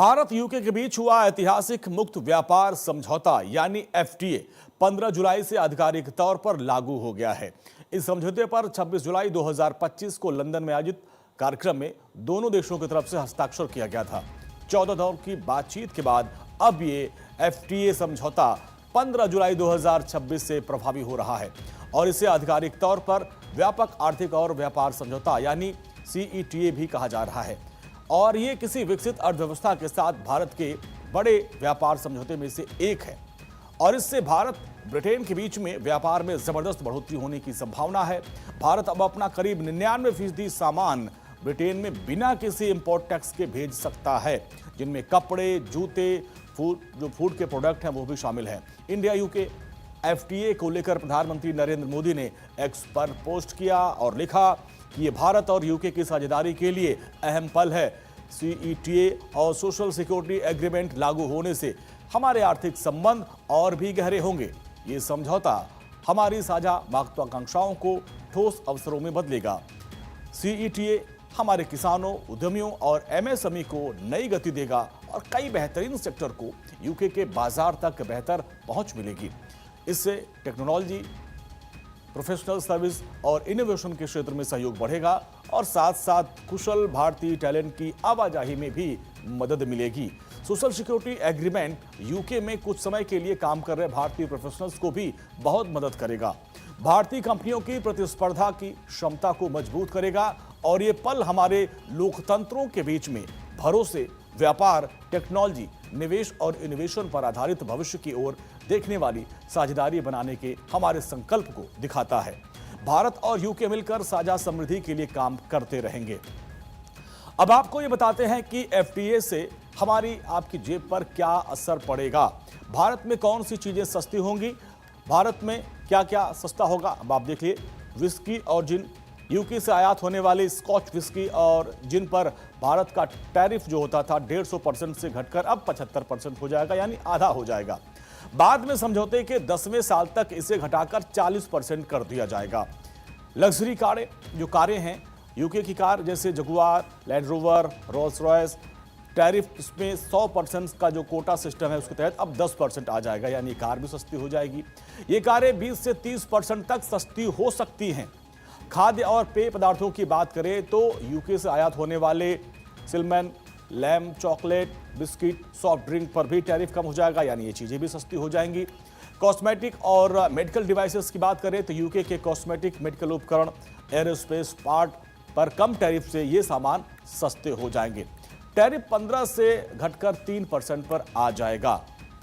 Bharat UK के बीच हुआ ऐतिहासिक मुक्त व्यापार समझौता यानी एफटीए 15 जुलाई से आधिकारिक तौर पर लागू हो गया है। इस समझौते पर 26 जुलाई 2025 को लंदन में आयोजित कार्यक्रम में दोनों देशों की तरफ से हस्ताक्षर किया गया था। 14 दौर की बातचीत के बाद अब ये एफटीए समझौता 15 जुलाई 2026 से प्रभावी हो रहा है और इसे आधिकारिक तौर पर व्यापक आर्थिक और व्यापार समझौता यानी सीईटीए भी कहा जा रहा है। और ये किसी विकसित अर्थव्यवस्था के साथ भारत के बड़े व्यापार समझौते में से एक है और इससे भारत ब्रिटेन के बीच में व्यापार में जबरदस्त बढ़ोतरी होने की संभावना है। भारत अब अपना करीब 99% सामान ब्रिटेन में बिना किसी इंपोर्ट टैक्स के भेज सकता है, जिनमें कपड़े, जूते, फूड के प्रोडक्ट हैं वो भी शामिल हैं। इंडिया यूके एफटीए को लेकर प्रधानमंत्री नरेंद्र मोदी ने एक्स पर पोस्ट किया और लिखा कि ये भारत और यूके की साझेदारी के लिए अहम पल है। सीईटीए और सोशल सिक्योरिटी एग्रीमेंट लागू होने से हमारे आर्थिक संबंध और भी गहरे होंगे। ये समझौता हमारी साझा महत्वाकांक्षाओं को ठोस अवसरों में बदलेगा। सीईटीए हमारे किसानों, उद्यमियों और एमएसएमई को नई गति देगा और कई बेहतरीन सेक्टर को यूके के बाजार तक बेहतर पहुंच मिलेगी। इससे टेक्नोलॉजी, प्रोफेशनल सर्विस और इनोवेशन के क्षेत्र में सहयोग बढ़ेगा और साथ साथ कुशल भारतीय टैलेंट की आवाजाही में भी मदद मिलेगी। सोशल सिक्योरिटी एग्रीमेंट यूके में कुछ समय के लिए काम कर रहे भारतीय प्रोफेशनल्स को भी बहुत मदद करेगा। भारतीय कंपनियों की प्रतिस्पर्धा की क्षमता को मजबूत करेगा और ये पल हमारे लोकतंत्रों के बीच में भरोसे, व्यापार, टेक्नोलॉजी, निवेश और इनोवेशन पर आधारित भविष्य की ओर देखने वाली साझेदारी बनाने के हमारे संकल्प को दिखाता है। भारत और यूके मिलकर साझा समृद्धि के लिए काम करते रहेंगे। अब आपको ये बताते हैं कि एफटीए से हमारी आपकी जेब पर क्या असर पड़ेगा। भारत में कौन सी चीजें सस्ती होंगी, भारत में क्या क्या सस्ता होगा। अब आप देखिए, विस्की और जिन, यूके से आयात होने वाली स्कॉच विस्की और जिन पर भारत का टैरिफ जो होता था 150% से घटकर अब 75% हो जाएगा, यानी आधा हो जाएगा। बाद में समझौते के 10वें साल तक इसे घटाकर 40% कर दिया जाएगा। लग्जरी कारें, जो कारें हैं यूके की कार जैसे Jaguar, land rover, Rolls Royce, tariff इसमें 100% का जो कोटा सिस्टम है उसके तहत अब 10% आ जाएगा, यानी कार भी सस्ती हो जाएगी। ये कारें 20 से 30% तक सस्ती हो सकती हैं। खाद्य और पेय पदार्थों की बात करें तो यूके से आयात होने वाले salmon, lamb, chocolate, biscuit, soft drink पर भी टैरिफ कम हो जाएगा, यानी ये चीजें भी सस्ती हो जाएंगी। कॉस्मेटिक और मेडिकल डिवाइसेस की बात करें तो यूके के कॉस्मेटिक, मेडिकल उपकरण, एरोस्पेस पार्ट पर कम टैरिफ से ये सामान सस्ते हो जाएंगे। टैरिफ 15 से घटकर 3% पर आ जाएगा।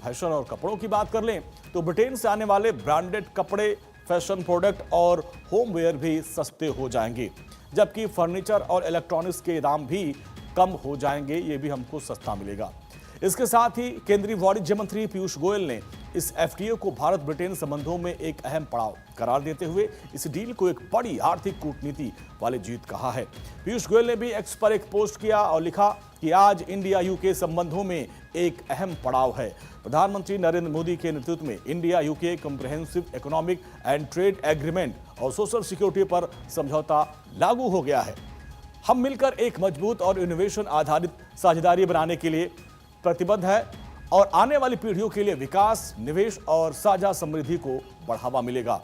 फैशन और कपड़ों की बात कर लें तो ब्रिटेन से आने वाले ब्रांडेड कपड़े, फैशन प्रोडक्ट और होमवेयर भी सस्ते हो जाएंगे, जबकि फर्नीचर और इलेक्ट्रॉनिक्स के दाम भी कम हो जाएंगे, ये भी हमको सस्ता मिलेगा। इसके साथ ही केंद्रीय वाणिज्य मंत्री पीयूष गोयल ने इस एफटीए को भारत ब्रिटेन संबंधों में एक अहम पड़ाव करार देते हुए इस डील को एक बड़ी आर्थिक कूटनीति वाली जीत कहा है। पीयूष गोयल ने भी एक्स पर एक पोस्ट किया और लिखा कि आज इंडिया यूके संबंधों में एक अहम पड़ाव है। प्रधानमंत्री नरेंद्र मोदी के नेतृत्व में India UK comprehensive economic and trade agreement और सोशल सिक्योरिटी पर समझौता लागू हो गया है। हम मिलकर एक मजबूत और इनोवेशन आधारित साझेदारी बनाने के लिए प्रतिबद्ध है और आने वाली पीढ़ियों के लिए विकास, निवेश और साझा समृद्धि को बढ़ावा मिलेगा।